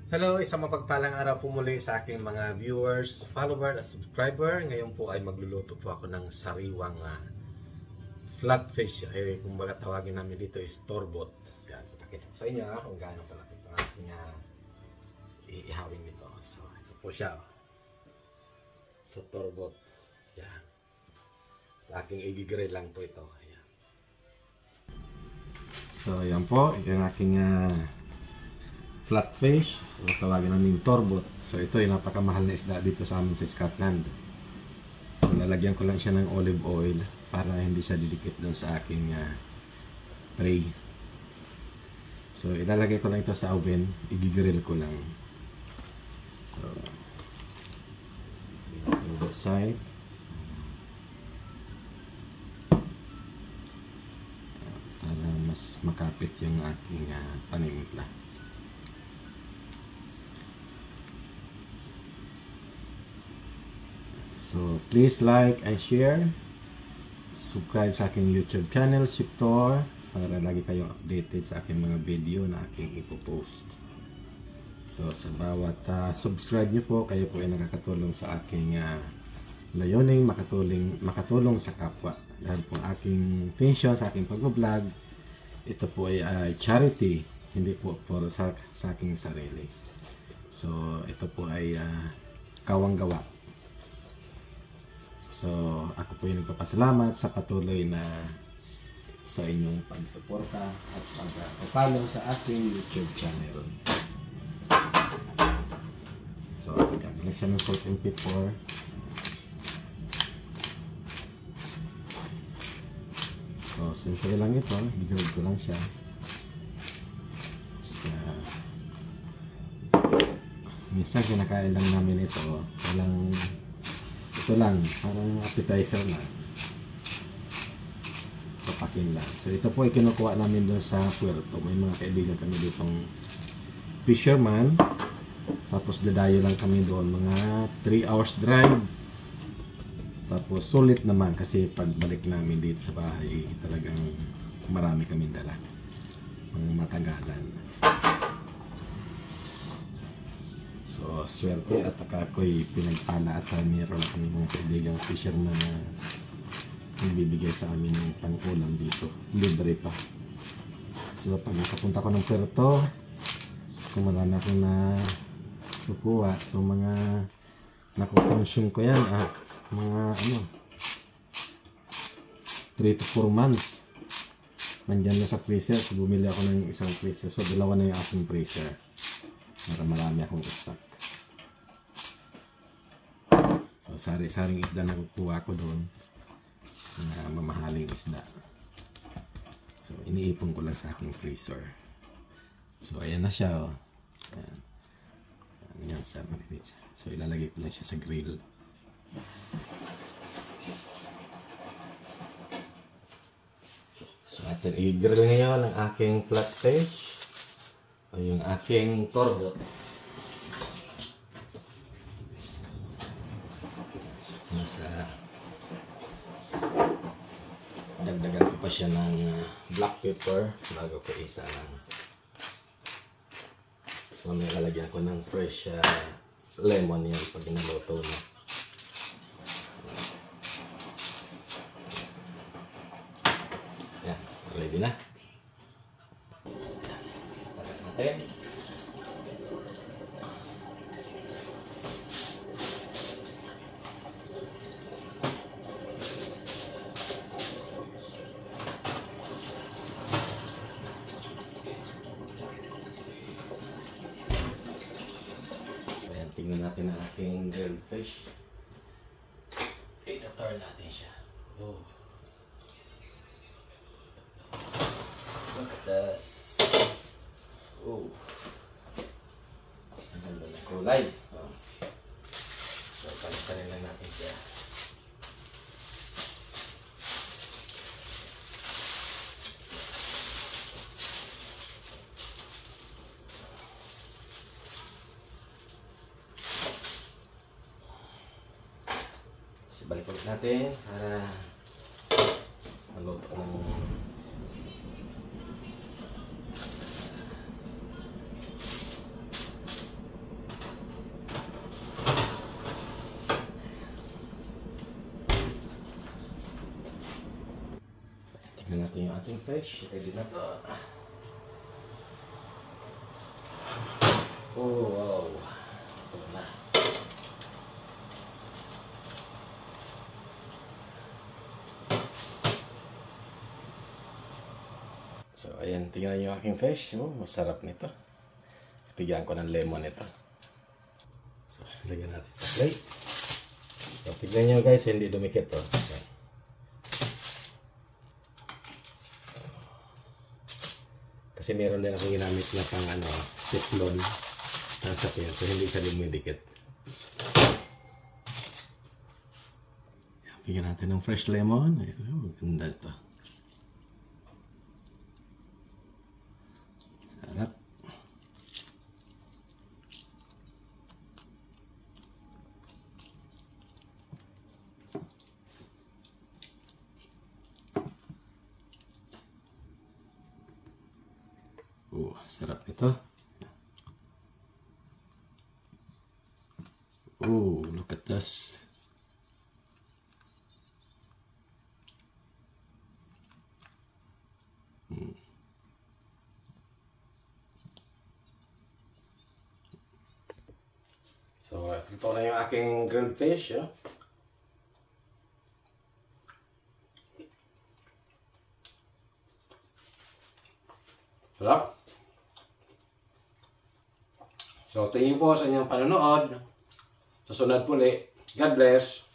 Hello, isang mapagpalang araw po muli sa aking mga viewers, followers at subscriber. Ngayon po ay magluluto po ako ng sariwang flatfish. Kung baga tawagin namin dito is torbot. Yan, pakita ko sa inyo kung gaano kalaki ito aking iihawin nito. So, ito po siya. So, torbot. Yan. Aking i-grill lang po ito. Yan. So, yan po. Yung aking flatfish, so tawagin namin torbot. So ito ay napakamahal na isda dito sa amin sa Scotland. So lalagyan ko lang siya ng olive oil para hindi siya didikit doon sa aking tray. So ilalagay ko lang ito sa oven, i-grill ko lang. So on that side. Para mas makapit yung aking panimpla. So, please like and share. Subscribe sa aking YouTube channel, Shiptor, para lagi kayong updated sa aking mga video na aking ipopost. So, sa bawat subscribe nyo po, kayo po ay nakakatulong sa aking layuning, makatulong sa kapwa. Dahil po aking pension sa aking pag-vlog, ito po ay charity, hindi po for sa aking sarili. So, ito po ay kawang-gawa. So, ako po yung nagpapasalamat sa patuloy na sa inyong pagsuporta at pag-follow sa aking YouTube channel. So, gagawin siya ng salt and pepper. So, simple lang ito. Gigawin ko lang siya. So, minsan kinakain lang namin ito. Walang ito lang, parang appetizer na. Papakin lang. So ito po ay kinukuha namin doon sa Puerto. May mga kaibigan kami ditong fisherman. Tapos dadayo lang kami doon. Mga 3 hours drive. Tapos sulit naman kasi pagbalik namin dito sa bahay, talagang marami kaming dala. Pang matagalan. So, swerte at ako'y pinagpala at mayroon kami mga kaibigang fisherman na nagbibigay sa amin ng pang-ulam dito. Libre pa. So, pag nakapunta ko ng Puerto, kung marami akong nakukuha, so mga nakukonsume ko yan at mga 3 to 4 months. Nandyan na sa freezer. So, bumili ako ng isang freezer. So, dalawa na yung aking freezer. Para marami akong stock. So, sari-saring isda na kukuha ko doon. Mamahaling isda. So, iniipon ko lang sa aking freezer. So, ayan na siya. Oh. Ayan. Ayan sa marinate. So, ilalagay ko lang siya sa grill. So, atin i-grill ngayon ang aking flatfish. O yung aking torbot. Dagdagan ko pa siya ng black pepper bago ko isa lang. So may lalagyan ko ng fresh lemon yan pag inaluto na. Yan, ready na. Pagat natin. Tingnan natin ang aking grilled fish. Ito-turn natin siya. Oh. Look at this. Oh. Ang ganda ng kulay. Oh. So, palitan lang natin siya. Balik ulit natin para maluto ng natin yung ating fish. Ready na to. Oh, wow. Ito na. So, ayan. Tingnan yung aking fish. Oh, masarap nito. Bigyan ko ng lemon ito. So, lagyan natin sa plate. So, tignan nyo guys, hindi dumikit to. Okay. Kasi meron din ako ginamit na pang teflon ng sapin. So, hindi siya dumidikit. Bigyan natin ng fresh lemon. Ayan, ganda ito. Sarap. Oh, sarap nito. Oh, look at this. So, ito na yung aking grilled fish. Yeah? Sarap. So, thank you po sa inyong panonood. Sa sunod muli. God bless.